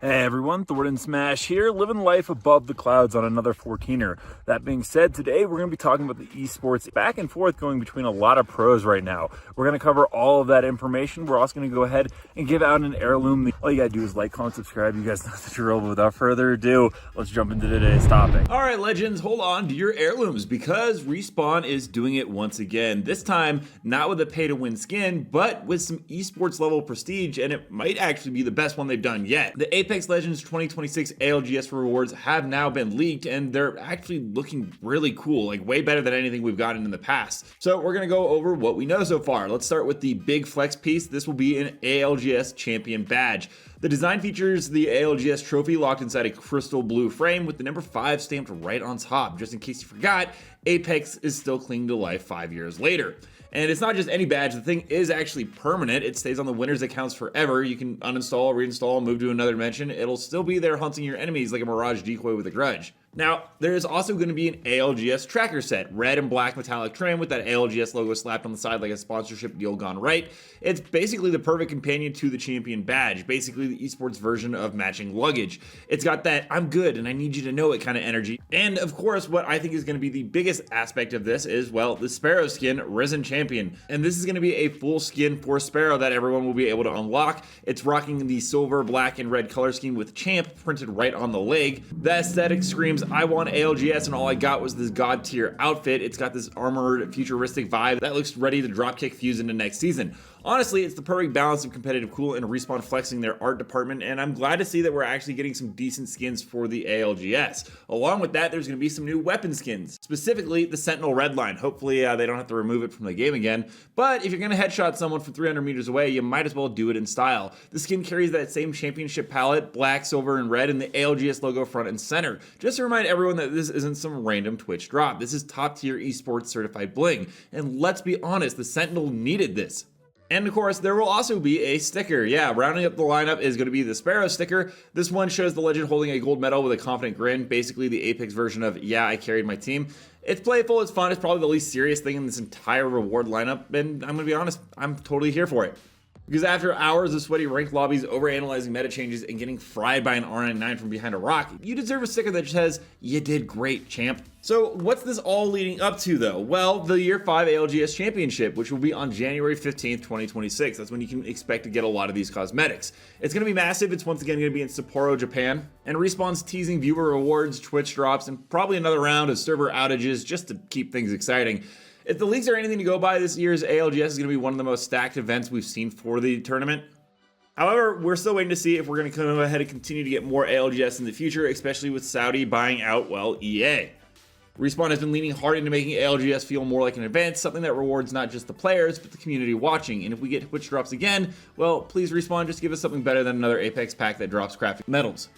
Hey everyone, Thordan Smash here, living life above the clouds on another 14er. That being said, today we're going to be talking about the esports back and forth going between a lot of pros right now. We're going to cover all of that information. We're also going to go ahead and give out an heirloom. All you got to do is like, comment, subscribe. You guys know the drill, but without further ado, let's jump into today's topic. All right, legends, hold on to your heirlooms because Respawn is doing it once again. This time, not with a pay-to-win skin, but with some esports level prestige, and it might actually be the best one they've done yet. The Apex Legends 2026 ALGS rewards have now been leaked, and they're actually looking really cool, like way better than anything we've gotten in the past. So we're gonna go over what we know so far. Let's start with the big flex piece. This will be an ALGS champion badge. The design features the ALGS trophy locked inside a crystal blue frame with the number 5 stamped right on top. Just in case you forgot, Apex is still clinging to life 5 years later. And it's not just any badge, the thing is actually permanent. It stays on the winner's accounts forever. You can uninstall, reinstall, move to another dimension. It'll still be there hunting your enemies like a Mirage decoy with a grudge. Now, there is also going to be an ALGS tracker set, red and black metallic trim with that ALGS logo slapped on the side like a sponsorship deal gone right. It's basically the perfect companion to the champion badge, basically the esports version of matching luggage. It's got that I'm good and I need you to know it kind of energy. And of course, what I think is going to be the biggest aspect of this is, well, the Sparrow skin, Risen Champion. And this is going to be a full skin for Sparrow that everyone will be able to unlock. It's rocking the silver, black, and red color scheme with Champ printed right on the leg. The aesthetic screams, I want ALGS, and all I got was this god tier outfit. It's got this armored futuristic vibe that looks ready to dropkick Fuse into next season. Honestly, it's the perfect balance of competitive cool and Respawn flexing their art department, and I'm glad to see that we're actually getting some decent skins for the ALGS. Along with that, there's going to be some new weapon skins, specifically the Sentinel Redline. Hopefully, they don't have to remove it from the game again, but if you're going to headshot someone from 300 meters away, you might as well do it in style. The skin carries that same championship palette, black, silver, and red, and the ALGS logo front and center. Just to remind everyone that this isn't some random Twitch drop. This is top-tier esports certified bling, and let's be honest, the Sentinel needed this. And of course, there will also be a sticker. Yeah, rounding up the lineup is going to be the Sparrow sticker. This one shows the legend holding a gold medal with a confident grin, basically the Apex version of, yeah, I carried my team. It's playful, it's fun, it's probably the least serious thing in this entire reward lineup, and I'm going to be honest, I'm totally here for it. Because after hours of sweaty ranked lobbies, overanalyzing meta changes, and getting fried by an R99 from behind a rock, you deserve a sticker that says, you did great, champ. So what's this all leading up to though? Well, the Year 5 ALGS Championship, which will be on January 15th, 2026. That's when you can expect to get a lot of these cosmetics. It's going to be massive. It's once again going to be in Sapporo, Japan. And Respawn's teasing viewer rewards, Twitch drops, and probably another round of server outages just to keep things exciting. If the leaks are anything to go by, this year's ALGS is going to be one of the most stacked events we've seen for the tournament. However, we're still waiting to see if we're going to come ahead and continue to get more ALGS in the future, especially with Saudi buying out, well, EA. Respawn has been leaning hard into making ALGS feel more like an event, something that rewards not just the players, but the community watching. And if we get Twitch drops again, well, please Respawn, just give us something better than another Apex pack that drops crafted medals.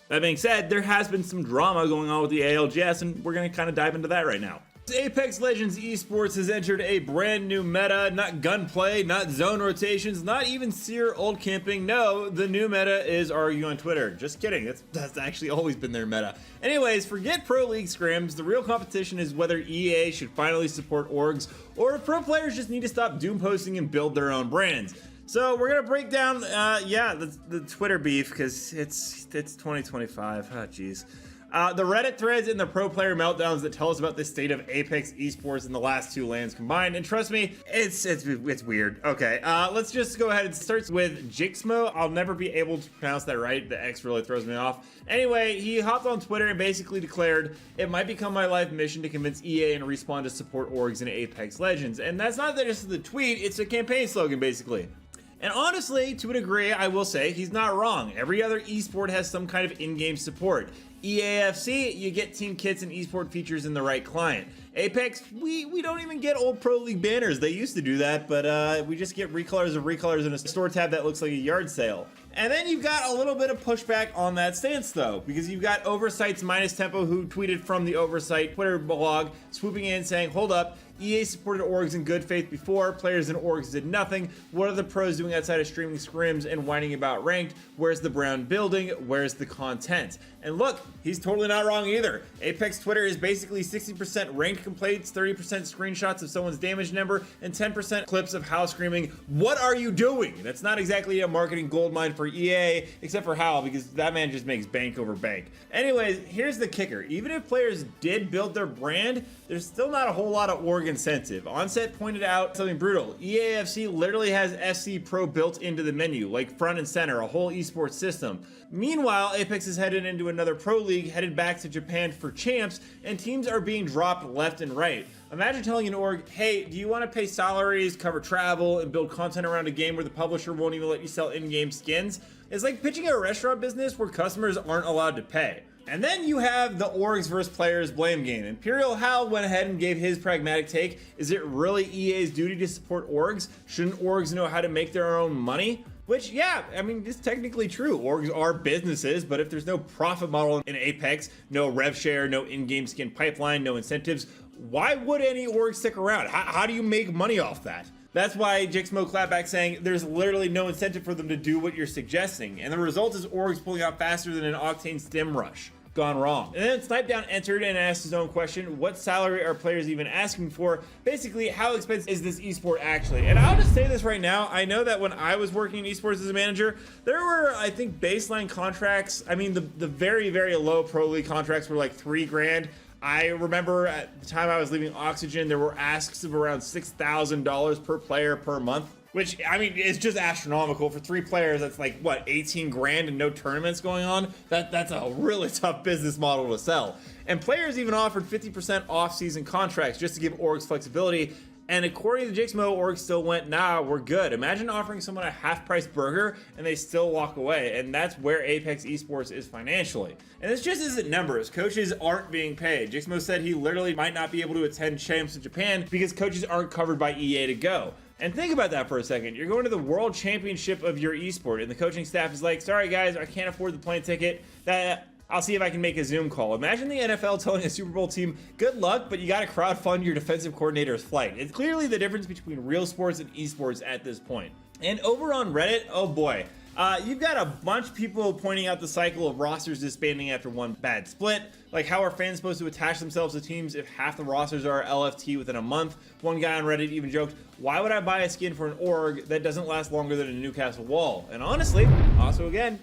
That being said, there has been some drama going on with the ALGS, and we're going to kind of dive into that right now. Apex Legends Esports has entered a brand new meta, not gunplay, not zone rotations, not even seer ult camping. No, the new meta is argue on Twitter. Just kidding, that's actually always been their meta. Anyways, forget Pro League scrims. The real competition is whether EA should finally support orgs, or if pro players just need to stop doom posting and build their own brands. So we're gonna break down, the Twitter beef, because it's 2025, oh jeez. The Reddit threads and the pro player meltdowns that tell us about the state of Apex Esports in the last two lands combined. And trust me, it's weird. Okay, let's just go ahead. It starts with Jixmo. I'll never be able to pronounce that right. The X really throws me off. Anyway, he hopped on Twitter and basically declared, it might become my life mission to convince EA and Respawn to support orgs in Apex Legends. And that's not just the tweet, it's a campaign slogan, basically. And honestly, to a degree, I will say he's not wrong. Every other esport has some kind of in-game support. EAFC, you get team kits and esport features in the right client. Apex, we don't even get old Pro League banners. They used to do that, but we just get recolors of recolors in a store tab that looks like a yard sale. And then you've got a little bit of pushback on that stance though, because you've got Oversight's Minus Tempo who tweeted from the Oversight Twitter blog, swooping in saying, hold up, EA supported orgs in good faith before, players in orgs did nothing. What are the pros doing outside of streaming scrims and whining about ranked? Where's the brand building? Where's the content? And look, he's totally not wrong either. Apex Twitter is basically 60% ranked complaints, 30% screenshots of someone's damage number, and 10% clips of Hal screaming, "What are you doing?" That's not exactly a marketing goldmine for EA, except for Hal, because that man just makes bank over bank. Anyways, here's the kicker. Even if players did build their brand, there's still not a whole lot of org incentive. Onset pointed out something brutal. EAFC literally has FC Pro built into the menu, like front and center, a whole esports system. Meanwhile, Apex is headed into another pro league, headed back to Japan for champs, and teams are being dropped left and right. Imagine telling an org, hey, do you want to pay salaries, cover travel, and build content around a game where the publisher won't even let you sell in-game skins? It's like pitching a restaurant business where customers aren't allowed to pay. And then you have the orgs versus players blame game. Imperial Hal went ahead and gave his pragmatic take. Is it really EA's duty to support orgs? Shouldn't orgs know how to make their own money? Which, yeah, I mean, it's technically true. Orgs are businesses, but if there's no profit model in Apex, no rev share, no in-game skin pipeline, no incentives, why would any org stick around? How do you make money off that? That's why Jixmo clapped back saying there's literally no incentive for them to do what you're suggesting. And the result is orgs pulling out faster than an Octane stim rush. Gone wrong. And then Snipedown entered and asked his own question, what salary are players even asking for? Basically, how expensive is this esport actually? And I'll just say this right now, I know that when I was working in esports as a manager, there were, I think, baseline contracts. I mean, the very, very low pro league contracts were like $3,000. I remember at the time I was leaving Oxygen, there were asks of around $6,000 per player per month. Which, I mean, is just astronomical. For 3 players, that's like, what, 18 grand and no tournaments going on? That's a really tough business model to sell. And players even offered 50% off-season contracts just to give orgs flexibility. And according to Jixmo, orgs still went, nah, we're good. Imagine offering someone a half-price burger and they still walk away. And that's where Apex Esports is financially. And this just isn't numbers. Coaches aren't being paid. Jixmo said he literally might not be able to attend champs in Japan because coaches aren't covered by EA to go. And think about that for a second. You're going to the world championship of your esport, and the coaching staff is like, sorry guys, I can't afford the plane ticket. I'll see if I can make a Zoom call. Imagine the NFL telling a Super Bowl team, good luck, but you gotta crowdfund your defensive coordinator's flight. It's clearly the difference between real sports and esports at this point. And over on Reddit, oh boy. You've got a bunch of people pointing out the cycle of rosters disbanding after one bad split. Like, how are fans supposed to attach themselves to teams if half the rosters are LFT within a month? One guy on Reddit even joked, why would I buy a skin for an org that doesn't last longer than a Newcastle wall? And honestly, also again,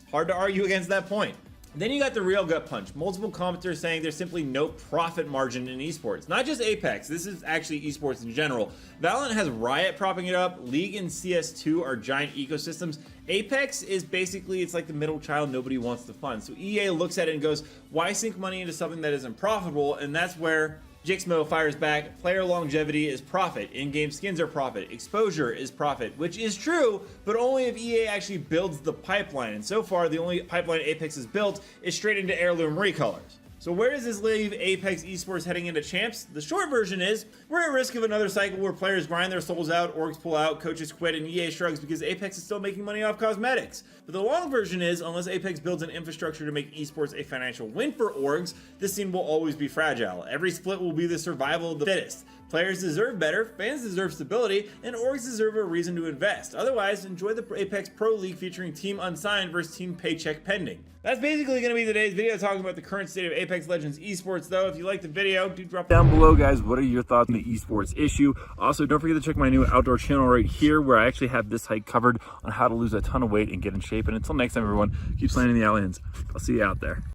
hard to argue against that point. Then you got the real gut punch. Multiple commenters saying there's simply no profit margin in esports. Not just Apex, this is actually esports in general. Valorant has Riot propping it up. League and CS2 are giant ecosystems. Apex is basically, it's like the middle child nobody wants to fund. So EA looks at it and goes, why sink money into something that isn't profitable? And that's where Jixmo fires back, player longevity is profit, in-game skins are profit, exposure is profit, which is true, but only if EA actually builds the pipeline. And so far, the only pipeline Apex has built is straight into heirloom recolors. So where does this leave Apex Esports heading into champs? The short version is, we're at risk of another cycle where players grind their souls out, orgs pull out, coaches quit, and EA shrugs because Apex is still making money off cosmetics. But the long version is, unless Apex builds an infrastructure to make esports a financial win for orgs, this scene will always be fragile. Every split will be the survival of the fittest. Players deserve better, fans deserve stability, and orgs deserve a reason to invest. Otherwise, enjoy the Apex Pro League featuring Team Unsigned versus Team Paycheck Pending. That's basically going to be today's video talking about the current state of Apex Legends esports, though. If you like the video, do drop down below, guys. What are your thoughts on the esports issue? Also, don't forget to check my new outdoor channel right here, where I actually have this hike covered on how to lose a ton of weight and get in shape. And until next time, everyone, keep slaying the aliens. I'll see you out there.